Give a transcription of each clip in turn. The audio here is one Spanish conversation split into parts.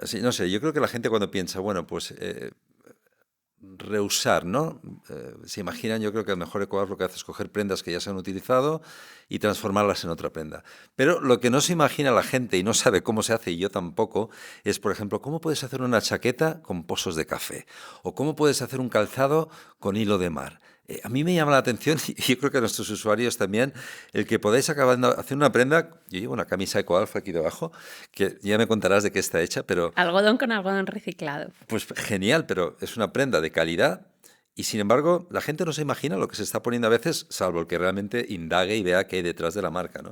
sí, no sé, yo creo que la gente cuando piensa, bueno, pues reusar, ¿no? Se imaginan, yo creo que el mejor ecobar lo que hace es coger prendas que ya se han utilizado y transformarlas en otra prenda. Pero lo que no se imagina la gente y no sabe cómo se hace, y yo tampoco, es, por ejemplo, cómo puedes hacer una chaqueta con pozos de café o cómo puedes hacer un calzado con hilo de mar. A mí me llama la atención, y yo creo que a nuestros usuarios también, el que podáis acabar haciendo una prenda. Yo llevo una camisa EcoAlfa aquí debajo, que ya me contarás de qué está hecha, pero Algodón con algodón reciclado. pues genial, pero es una prenda de calidad y sin embargo la gente no se imagina lo que se está poniendo a veces, salvo el que realmente indague y vea qué hay detrás de la marca, ¿no?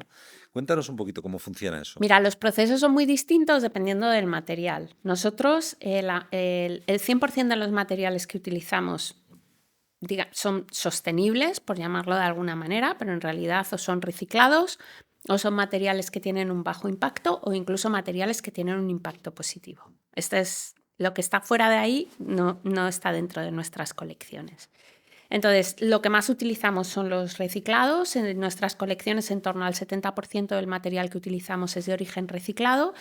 Cuéntanos un poquito cómo funciona eso. Mira, los procesos son muy distintos dependiendo del material. Nosotros, el 100% de los materiales que utilizamos son sostenibles, por llamarlo de alguna manera, pero en realidad o son reciclados o son materiales que tienen un bajo impacto o incluso materiales que tienen un impacto positivo. Este es lo que está fuera de ahí, no está dentro de nuestras colecciones. Entonces, lo que más utilizamos son los reciclados. En nuestras colecciones, en torno al 70% del material que utilizamos es de origen reciclado.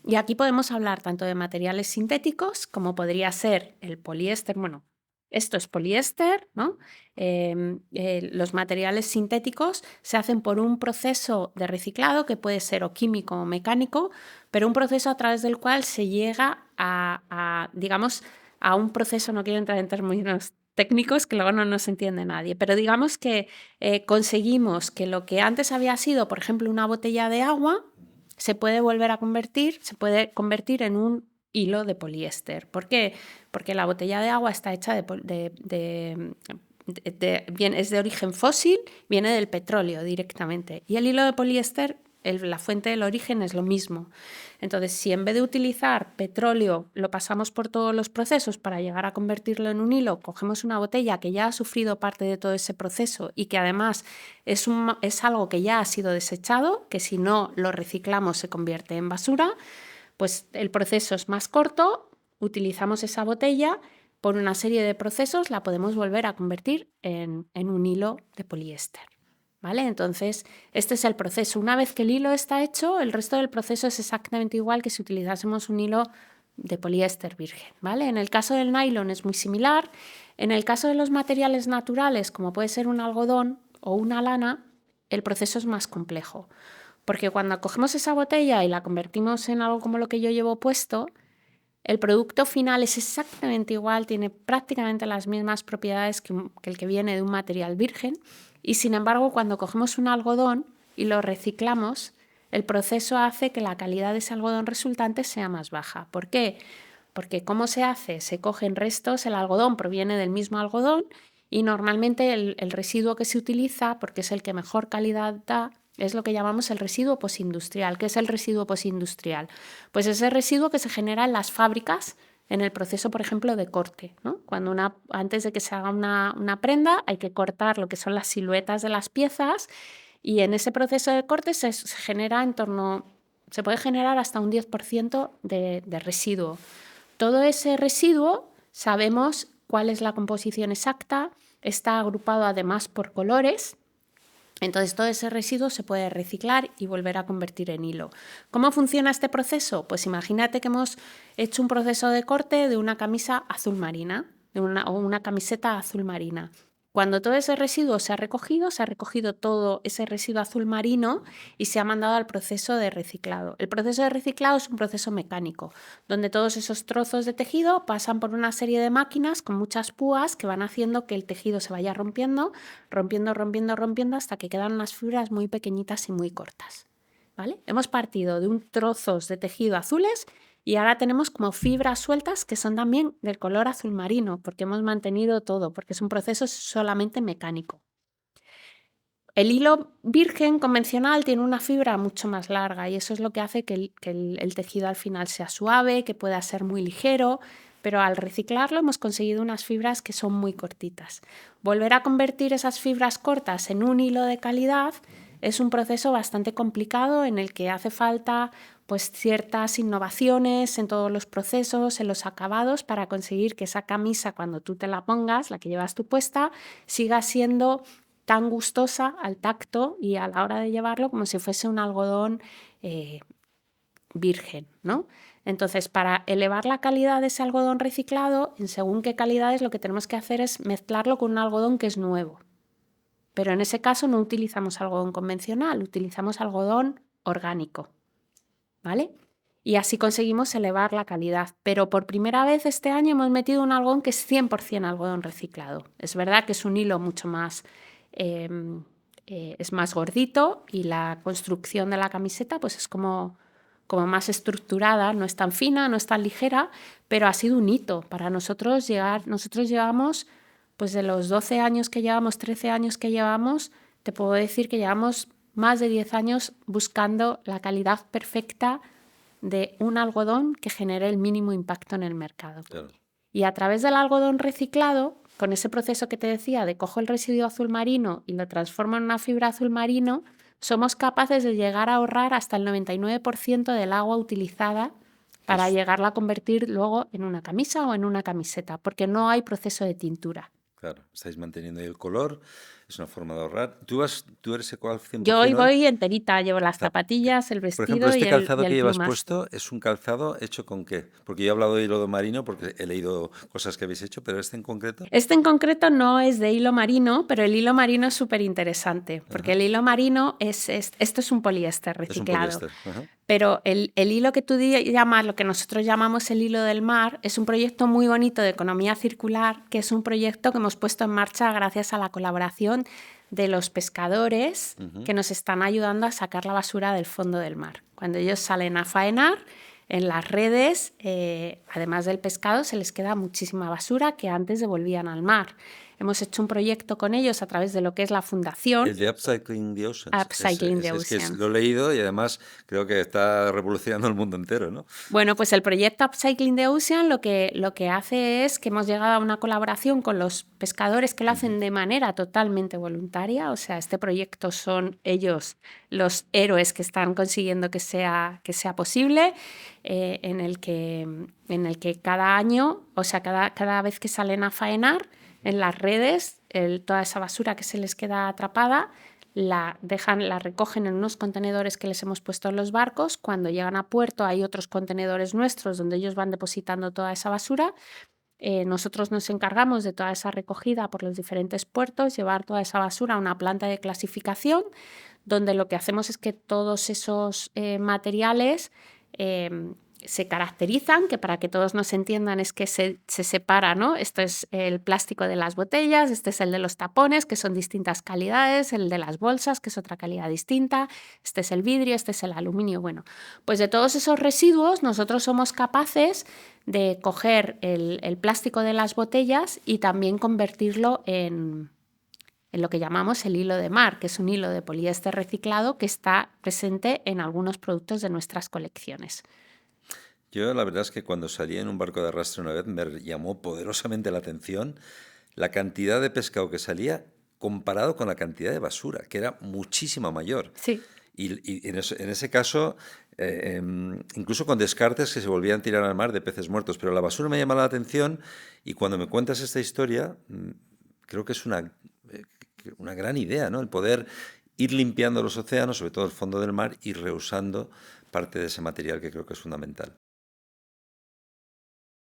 Y aquí podemos hablar tanto de materiales sintéticos, como podría ser el poliéster. Bueno, esto es poliéster, ¿no? Los materiales sintéticos se hacen por un proceso de reciclado que puede ser o químico o mecánico, pero un proceso a través del cual se llega digamos, a un proceso, no quiero entrar en términos técnicos que luego no nos entiende nadie, pero digamos que conseguimos que lo que antes había sido, por ejemplo, una botella de agua, se puede volver a convertir, se puede convertir en un hilo de poliéster. ¿Por qué? Porque la botella de agua está hecha es de origen fósil, viene del petróleo directamente. Y el hilo de poliéster, la fuente del origen es lo mismo. Entonces, si en vez de utilizar petróleo lo pasamos por todos los procesos para llegar a convertirlo en un hilo, cogemos una botella que ya ha sufrido parte de todo ese proceso y que además es algo que ya ha sido desechado, que si no lo reciclamos se convierte en basura, pues el proceso es más corto, utilizamos esa botella, por una serie de procesos la podemos volver a convertir en un hilo de poliéster. ¿Vale? Entonces, este es el proceso. Una vez que el hilo está hecho, el resto del proceso es exactamente igual que si utilizásemos un hilo de poliéster virgen. ¿Vale? En el caso del nylon es muy similar. En el caso de los materiales naturales, como puede ser un algodón o una lana, el proceso es más complejo. Porque cuando cogemos esa botella y la convertimos en algo como lo que yo llevo puesto, el producto final es exactamente igual, tiene prácticamente las mismas propiedades que el que viene de un material virgen y sin embargo cuando cogemos un algodón y lo reciclamos, el proceso hace que la calidad de ese algodón resultante sea más baja. ¿Por qué? Porque ¿cómo se hace? Se cogen restos, el algodón proviene del mismo algodón y normalmente el residuo que se utiliza, porque es el que mejor calidad da, es lo que llamamos el residuo postindustrial. ¿Qué es el residuo postindustrial? Pues ese residuo que se genera en las fábricas en el proceso, por ejemplo, de corte, ¿no? Cuando antes de que se haga una prenda hay que cortar lo que son las siluetas de las piezas y en ese proceso de corte se genera se puede generar hasta un 10% de residuo. Todo ese residuo sabemos cuál es la composición exacta, está agrupado además por colores. Entonces todo ese residuo se puede reciclar y volver a convertir en hilo. ¿Cómo funciona este proceso? Pues imagínate que hemos hecho un proceso de corte de una camisa azul marina o una camiseta azul marina. Cuando todo ese residuo se ha recogido todo ese residuo azul marino y se ha mandado al proceso de reciclado. El proceso de reciclado es un proceso mecánico, donde todos esos trozos de tejido pasan por una serie de máquinas con muchas púas que van haciendo que el tejido se vaya rompiendo hasta que quedan unas fibras muy pequeñitas y muy cortas. ¿Vale? Hemos partido de un trozos de tejido azules y ahora tenemos como fibras sueltas que son también del color azul marino, porque hemos mantenido todo, porque es un proceso solamente mecánico. El hilo virgen convencional tiene una fibra mucho más larga y eso es lo que hace que el tejido al final sea suave, que pueda ser muy ligero, pero al reciclarlo hemos conseguido unas fibras que son muy cortitas. Volver a convertir esas fibras cortas en un hilo de calidad es un proceso bastante complicado en el que hace falta pues ciertas innovaciones en todos los procesos, en los acabados, para conseguir que esa camisa, cuando tú te la pongas, la que llevas tú puesta, siga siendo tan gustosa al tacto y a la hora de llevarlo como si fuese un algodón virgen, ¿no? Entonces, para elevar la calidad de ese algodón reciclado, en según qué calidades, lo que tenemos que hacer es mezclarlo con un algodón que es nuevo. Pero en ese caso no utilizamos algodón convencional, utilizamos algodón orgánico, ¿vale? Y así conseguimos elevar la calidad. Pero por primera vez este año hemos metido un algodón que es 100% algodón reciclado. Es verdad que es un hilo mucho más... es más gordito y la construcción de la camiseta pues es como más estructurada, no es tan fina, no es tan ligera, pero ha sido un hito para nosotros llegar. Nosotros llevamos, pues de los 12 años que llevamos, 13 años que llevamos, te puedo decir que llevamos más de 10 años buscando la calidad perfecta de un algodón que genere el mínimo impacto en el mercado. Claro. Y a través del algodón reciclado, con ese proceso que te decía de cojo el residuo azul marino y lo transformo en una fibra azul marino, somos capaces de llegar a ahorrar hasta el 99% del agua utilizada para llegarla a convertir luego en una camisa o en una camiseta, porque no hay proceso de tintura. Claro, estáis manteniendo ahí el color, es una forma de ahorrar. ¿Tú eres ecoal 100%? Yo hoy voy enterita, llevo las zapatillas, el Por ejemplo, vestido este y calzado que el llevas plumas. puesto es un calzado hecho ¿con qué? Porque yo he hablado de hilo de marino porque he leído cosas que habéis hecho, pero este en concreto. Este en concreto no es de hilo marino, pero el hilo marino es súper interesante, porque el hilo marino esto es un poliéster reciclado. Es un poliéster. Ajá. Pero el hilo que tú llamas, lo que nosotros llamamos el hilo del mar, es un proyecto muy bonito de economía circular, que es un proyecto que hemos puesto en marcha gracias a la colaboración de los pescadores que nos están ayudando a sacar la basura del fondo del mar. Cuando ellos salen a faenar, en las redes, además del pescado, se les queda muchísima basura que antes devolvían al mar. Hemos hecho un proyecto con ellos a través de lo que es la fundación. El de Upcycling the Oceans. Upcycling the Es que Oceans. lo he leído y además creo que está revolucionando el mundo entero, ¿no? Bueno, pues el proyecto Upcycling the Ocean lo que hace es que hemos llegado a una colaboración con los pescadores que lo hacen de manera totalmente voluntaria. O sea, este proyecto son ellos los héroes que están consiguiendo que sea posible, en el que cada año, o sea, cada vez que salen a faenar, en las redes, toda esa basura que se les queda atrapada, la recogen en unos contenedores que les hemos puesto en los barcos. Cuando llegan a puerto hay otros contenedores nuestros donde ellos van depositando toda esa basura. Nosotros nos encargamos de toda esa recogida por los diferentes puertos, llevar toda esa basura a una planta de clasificación, donde lo que hacemos es que todos esos materiales se caracterizan, que para que todos nos entiendan es que se separa, ¿no? Esto es el plástico de las botellas, este es el de los tapones, que son distintas calidades, el de las bolsas, que es otra calidad distinta, este es el vidrio, este es el aluminio. Bueno, pues de todos esos residuos nosotros somos capaces de coger el plástico de las botellas y también convertirlo en lo que llamamos el hilo de mar, que es un hilo de poliéster reciclado que está presente en algunos productos de nuestras colecciones. Yo la verdad es que cuando salí en un barco de arrastre una vez me llamó poderosamente la atención la cantidad de pescado que salía comparado con la cantidad de basura, que era muchísima mayor. Sí. Y en ese caso, incluso con descartes que se volvían a tirar al mar de peces muertos. Pero la basura me llama la atención y cuando me cuentas esta historia, creo que es una gran idea, ¿no? El poder ir limpiando los océanos, sobre todo el fondo del mar, y reusando parte de ese material que creo que es fundamental.